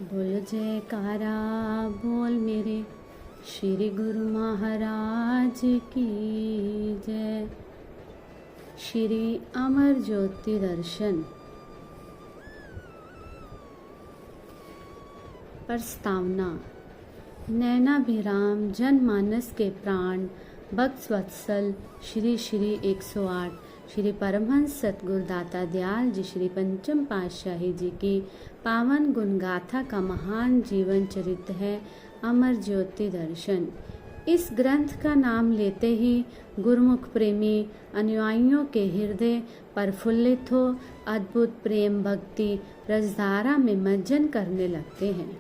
बोल जयकारा बोल मेरे श्री गुरु महाराज की जय। श्री अमर ज्योति दर्शन। प्रस्तावना। नैनाभिराम जनमानस के प्राण भक्त वत्सल श्री श्री 108 श्री परमहंस सतगुरुदाता दयाल जी श्री पंचम पातशाही जी की पावन गुण गाथा का महान जीवन चरित्र है अमर ज्योति दर्शन। इस ग्रंथ का नाम लेते ही गुरुमुख प्रेमी अनुयायियों के हृदय प्रफुल्लित हो अद्भुत प्रेम भक्ति रसधारा में मज्जन करने लगते हैं।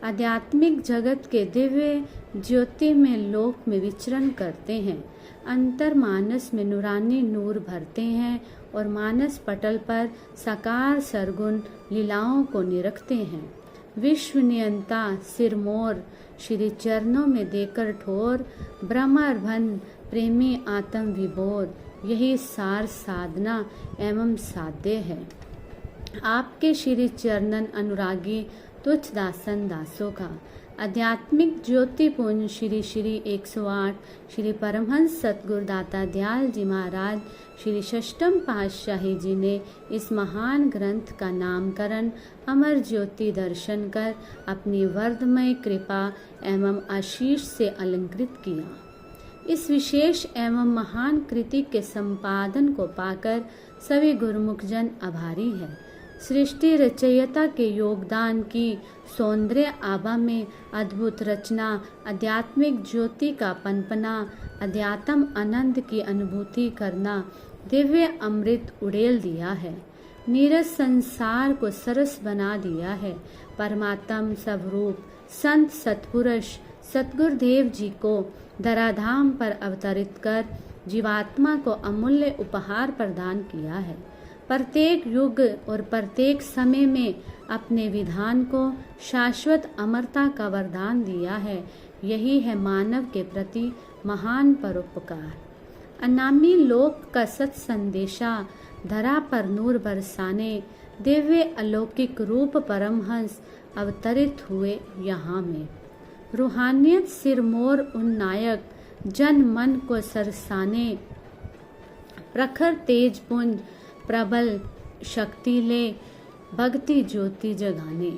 आध्यात्मिक जगत के दिव्य ज्योति में लोक में विचरण करते हैं। अंतर मानस में नूरानी नूर भरते हैं और मानस पटल पर साकार सरगुण लीलाओं को निरखते हैं। विश्व नियंता सिरमौर श्री चरणों में देकर ठोर ब्रह्मार्भन प्रेमी आत्म विभोर यही सार साधना एवं साध्य है। आपके श्री चरणन अनुरागी तुच्छ दासन दासों का। आध्यात्मिक ज्योतिपुंज श्री श्री 108 श्री परमहंस सतगुरुदाता दयाल जी महाराज श्री षष्ठम पातशाही जी ने इस महान ग्रंथ का नामकरण अमर ज्योति दर्शन कर अपनी वरदमय कृपा एवं आशीष से अलंकृत किया। इस विशेष एवं महान कृति के संपादन को पाकर सभी गुरुमुखजन आभारी है। सृष्टि रचयिता के योगदान की सौंदर्य आभा में अद्भुत रचना आध्यात्मिक ज्योति का पनपना अध्यात्म आनंद की अनुभूति करना दिव्य अमृत उड़ेल दिया है। नीरस संसार को सरस बना दिया है। परमात्म स्वरूप संत सतपुरुष सतगुरुदेव जी को धराधाम पर अवतरित कर जीवात्मा को अमूल्य उपहार प्रदान किया है। प्रत्येक युग और प्रत्येक समय में अपने विधान को शाश्वत अमरता का वरदान दिया है। यही है मानव के प्रति महान परोपकार। अनामी लोक का सत संदेशा धरा पर नूर बरसाने दिव्य अलौकिक रूप परमहंस अवतरित हुए यहाँ में। रूहानियत सिरमौर उन नायक जन मन को सरसाने प्रखर तेज पुंज प्रबल शक्ति ले भक्ति ज्योति जगाने।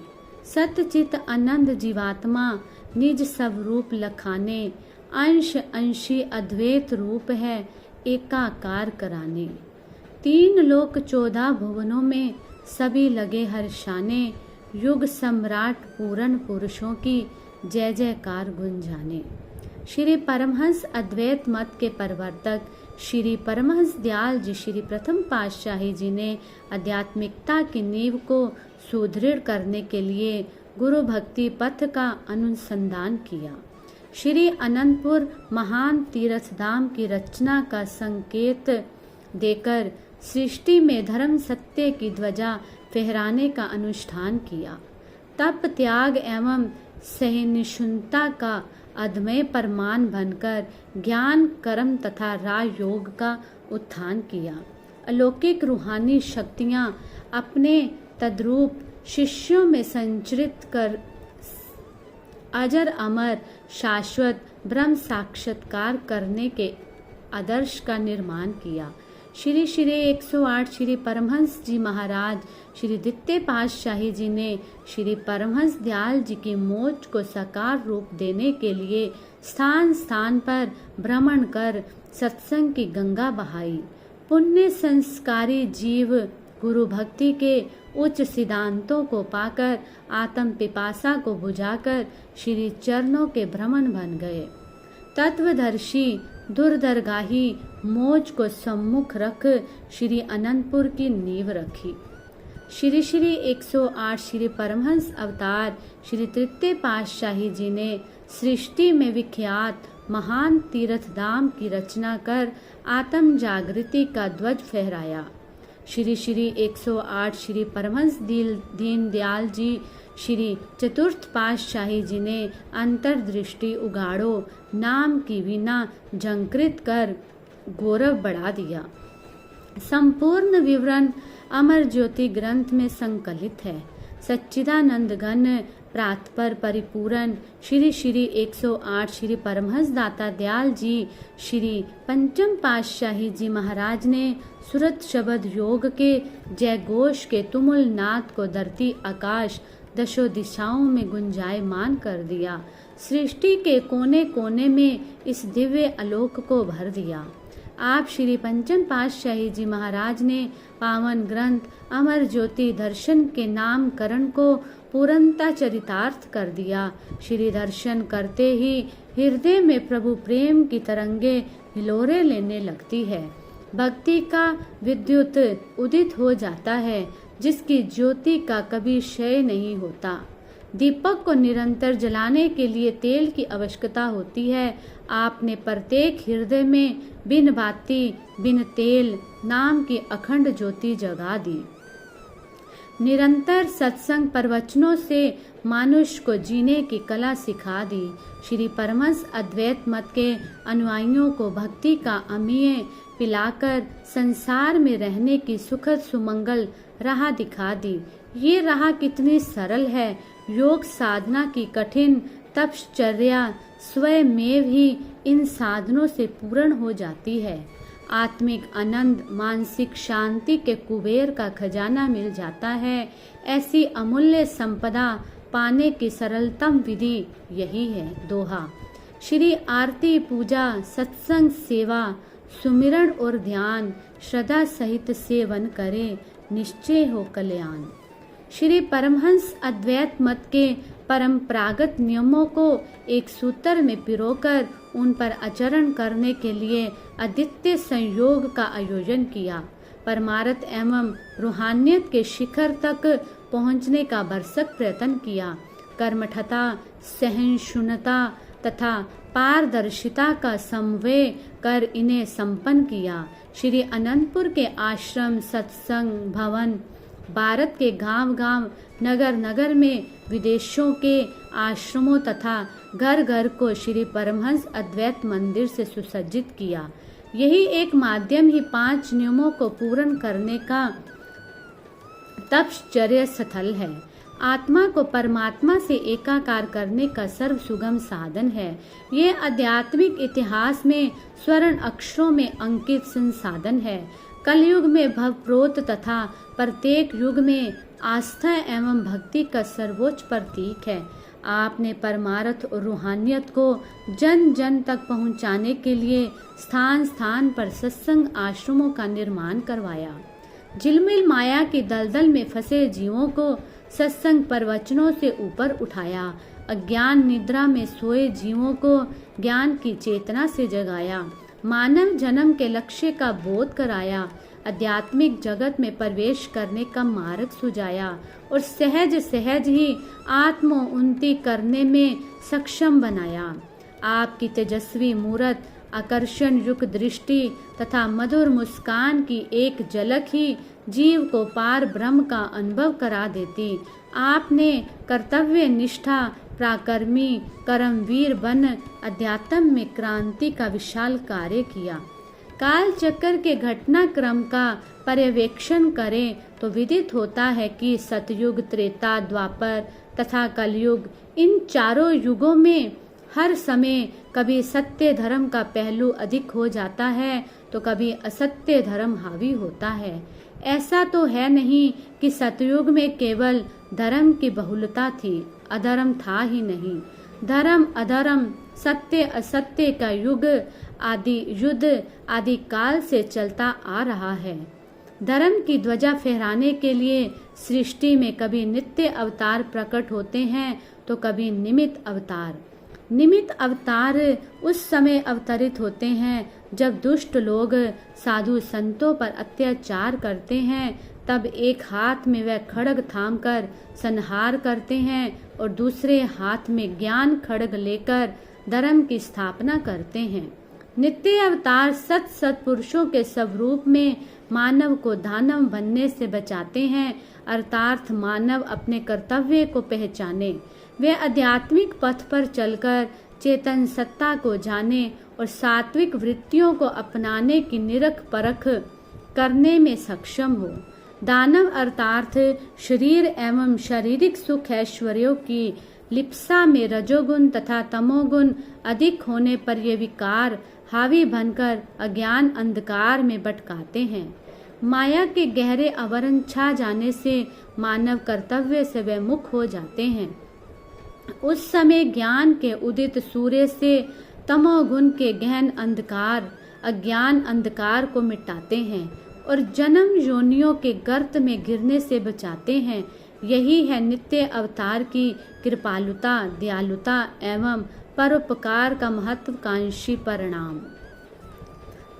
सतचित आनंद जीवात्मा निज स्वरूप लखाने अंश अंशी अद्वैत रूप है एकाकार कराने। 3 लोक 14 भुवनों में सभी लगे हर्षाने युग सम्राट पूर्ण पुरुषों की जय जयकार गुंजाने। श्री परमहंस अद्वैत मत के प्रवर्तक श्री परमहंस दयाल जी श्री प्रथम पातशाही जी ने आध्यात्मिकता की नींव को सुदृढ़ करने के लिए गुरु भक्ति पथ का अनुसंधान किया। श्री अनंतपुर महान तीर्थधाम की रचना का संकेत देकर सृष्टि में धर्म सत्य की ध्वजा फहराने का अनुष्ठान किया। तप त्याग एवं सहिष्णुता का अदम्य प्रमाण बनकर ज्ञान कर्म तथा राजयोग का उत्थान किया। अलौकिक रूहानी शक्तियां अपने तद्रूप शिष्यों में संचरित कर अजर अमर शाश्वत ब्रह्म साक्षात्कार करने के आदर्श का निर्माण किया। श्री श्री 108 श्री परमहंस जी महाराज श्री द्वितीय पातशाही जी ने श्री परमहंस दयाल जी की मोक्ष को साकार रूप देने के लिए स्थान स्थान पर भ्रमण कर सत्संग की गंगा बहाई। पुण्य संस्कारी जीव गुरु भक्ति के उच्च सिद्धांतों को पाकर आत्म पिपासा को बुझाकर श्री चरणों के भ्रमण बन गए। तत्वदर्शी दूरदरगाही मोज को सम्मुख रख श्री अनंतपुर की नींव रखी। श्री श्री 108 श्री परमहंस अवतार श्री तृतीय पातशाही जी ने सृष्टि में विख्यात महान तीर्थधाम की रचना कर आत्म जागृति का ध्वज फहराया। श्री श्री 108 श्री परमहंस दीन दयाल जी श्री चतुर्थ पातशाही जी ने अंतर्दृष्टि उगाड़ो नाम की वीणा झंकृत कर गौरव बढ़ा दिया। संपूर्ण विवरण अमर ज्योति ग्रंथ में संकलित है। सच्चिदानंद घन प्रातपर परिपूरन श्री श्री 108 श्री परमहंस दाता दयाल जी श्री पंचम पातशाही जी महाराज ने सुरत शब्द योग के जय घोष के तुमुल नाद को धरती आकाश दशों दिशाओं में गुंजायमान कर दिया। सृष्टि के कोने कोने में इस दिव्य आलोक को भर दिया। आप श्री पंचम पातशाही जी महाराज ने पावन ग्रंथ अमर ज्योति दर्शन के नामकरण को पूर्णता चरितार्थ कर दिया। श्री दर्शन करते ही हृदय में प्रभु प्रेम की तरंगे हिलोरे लेने लगती है। भक्ति का विद्युत उदित हो जाता है, जिसकी ज्योति का कभी क्षय नहीं होता। दीपक को निरंतर जलाने के लिए तेल की आवश्यकता होती है। आपने प्रत्येक हृदय में बिन बाती बिन तेल नाम की अखंड ज्योति जगा दी। निरंतर सत्संग प्रवचनों से मनुष्य को जीने की कला सिखा दी। श्री परमहंस अद्वैत मत के अनुयायियों को भक्ति का अमीय पिलाकर संसार में रहने की सुखद सुमंगल राह दिखा दी। ये राह कितनी सरल है। योग साधना की कठिन तपश्चर्या स्वयमेव ही इन साधनों से पूर्ण हो जाती है। आत्मिक आनंद मानसिक शांति के कुबेर का खजाना मिल जाता है। ऐसी अमूल्य संपदा पाने की सरलतम विधि यही है। दोहा। श्री आरती पूजा सत्संग सेवा सुमिरन और ध्यान श्रद्धा सहित सेवन करे, निश्चय हो कल्याण। श्री परमहंस अद्वैत मत के परंपरागत नियमों को एक सूत्र में पिरोकर उन पर आचरण करने के लिए अद्वितीय संयोग का आयोजन किया। परमार्थ एवं रूहानियत के शिखर तक पहुंचने का भरसक प्रयत्न किया। कर्मठता सहिष्णुता तथा पारदर्शिता का समन्वय कर इन्हें संपन्न किया। श्री अनंतपुर के आश्रम सत्संग भवन भारत के गांव-गांव नगर नगर में विदेशों के आश्रमों तथा घर घर को श्री परमहंस अद्वैत मंदिर से सुसज्जित किया। यही एक माध्यम ही 5 नियमों को पूर्ण करने का तपश्चर्या स्थल है। आत्मा को परमात्मा से एकाकार करने का सर्व सुगम साधन है। ये आध्यात्मिक इतिहास में स्वर्ण अक्षरों में अंकित संसाधन है। कलयुग में भवप्रोत तथा प्रत्येक युग में आस्था एवं भक्ति का सर्वोच्च प्रतीक है। आपने परमार्थ और रूहानियत को जन जन तक पहुंचाने के लिए स्थान स्थान पर सत्संग आश्रमों का निर्माण करवाया। झिलमिल माया की दलदल में फंसे जीवों को सत्संग प्रवचनों से ऊपर उठाया। अज्ञान निद्रा में सोए जीवों को ज्ञान की चेतना से जगाया। मानव जन्म के लक्ष्य का बोध कराया। आध्यात्मिक जगत में प्रवेश करने का मार्ग सुझाया और सहज सहज ही आत्म उन्नति करने में सक्षम बनाया। आपकी तेजस्वी मूरत आकर्षण युक्त दृष्टि तथा मधुर मुस्कान की एक झलक ही जीव को पार ब्रह्म का अनुभव करा देती। आपने कर्तव्य निष्ठा पराक्रमी कर्मवीर बन अध्यात्म में क्रांति का विशाल कार्य किया। काल चक्र के घटनाक्रम का पर्यवेक्षण करें तो विदित होता है कि सतयुग त्रेता द्वापर तथा कलयुग इन चारों युगों में हर समय कभी सत्य धर्म का पहलू अधिक हो जाता है तो कभी असत्य धर्म हावी होता है। ऐसा तो है नहीं कि सतयुग में केवल धर्म की बहुलता थी, अधर्म था ही नहीं। धर्म अधर्म सत्य असत्य का युग आदि युद्ध आदि काल से चलता आ रहा है। धर्म की ध्वजा फहराने के लिए सृष्टि में कभी नित्य अवतार प्रकट होते हैं तो कभी निमित्त अवतार। निमित्त अवतार उस समय अवतरित होते हैं जब दुष्ट लोग साधु संतों पर अत्याचार करते हैं। तब एक हाथ में वह खड्ग थामकर संहार करते हैं और दूसरे हाथ में ज्ञान खड्ग लेकर धर्म की स्थापना करते हैं। नित्य अवतार सत सत्पुरुषों के स्वरूप में मानव को दानव बनने से बचाते हैं, अर्थात मानव अपने कर्तव्य को पहचाने। वे आध्यात्मिक पथ पर चलकर चेतन सत्ता को जाने और सात्विक वृत्तियों को अपनाने की निरख परख करने में सक्षम हो। दानव अर्थात शरीर एवं शारीरिक सुख ऐश्वर्यों की लिप्सा में रजोगुण तथा तमोगुण अधिक होने पर ये विकार हावी बनकर अज्ञान अंधकार में भटकाते हैं। माया के गहरे आवरण छा जाने से मानव कर्तव्य से वे मुख हो जाते हैं। उस समय ज्ञान के उदित सूर्य से तमोगुण के गहन अंधकार अज्ञान अंधकार को मिटाते हैं और जन्म योनियों के गर्त में गिरने से बचाते हैं। यही है नित्य अवतार की कृपालुता, दयालुता एवं परोपकार का महत्वाकांक्षी परिणाम।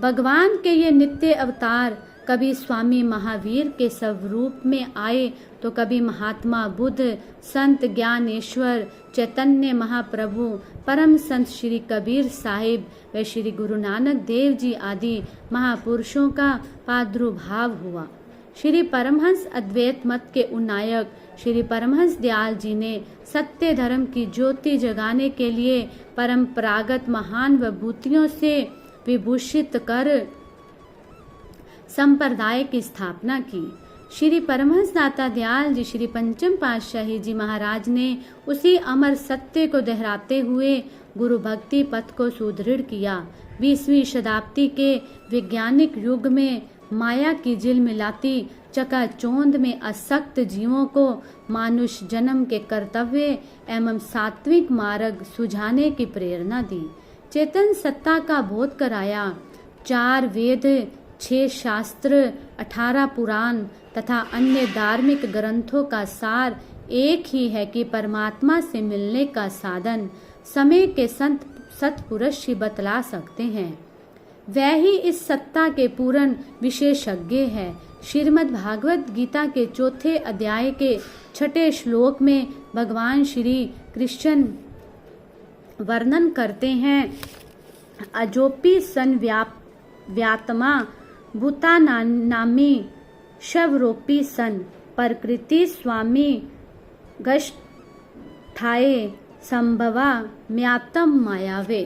भगवान के ये नित्य अवतार कभी स्वामी महावीर के स्वरूप में आए तो कभी महात्मा बुद्ध, संत ज्ञानेश्वर, चैतन्य महाप्रभु, परम संत श्री कबीर साहिब व श्री गुरु नानक देव जी आदि महापुरुषों का प्रादुर्भाव हुआ। श्री परमहंस अद्वैत मत के उन्नायक श्री परमहंस दयाल जी ने सत्य धर्म की ज्योति जगाने के लिए परंपरागत महान विभूतियों से विभूषित कर संप्रदाय की स्थापना की। श्री परमहंस दाता दयाल जी श्री पंचम पातशाही जी महाराज ने उसी अमर सत्य को दोहराते हुए गुरु भक्ति पथ को सुदृढ़ किया। 20वीं शताब्दी के वैज्ञानिक युग में माया की जिल मिलाती चकाचौंध में आसक्त जीवों को मानुष जन्म के कर्तव्य एवं सात्विक मार्ग सुझाने की प्रेरणा दी। चेतन सत्ता का बोध कराया। 4 वेद, 6 शास्त्र, 18 पुराण तथा अन्य धार्मिक ग्रंथों का सार एक ही है कि परमात्मा से मिलने का साधन समय के संत सत्पुरुष ही बतला सकते हैं। वह ही इस सत्ता के पूर्ण विशेषज्ञ है। श्रीमद् भागवत गीता के 4थे अध्याय के 6ठे श्लोक में भगवान श्री कृष्ण वर्णन करते हैं, अजोपि सन व्यात्मा भूता नामी शवरोपी सन प्रकृति स्वामी गष्ठाए संभवा म्यातम मायावे।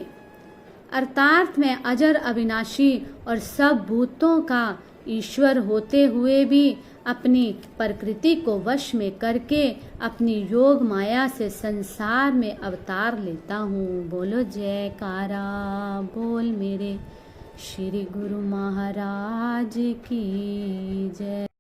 अर्थात मैं अजर अविनाशी और सब भूतों का ईश्वर होते हुए भी अपनी प्रकृति को वश में करके अपनी योग माया से संसार में अवतार लेता हूँ। बोलो जयकारा बोल मेरे श्री गुरु महाराज की जय।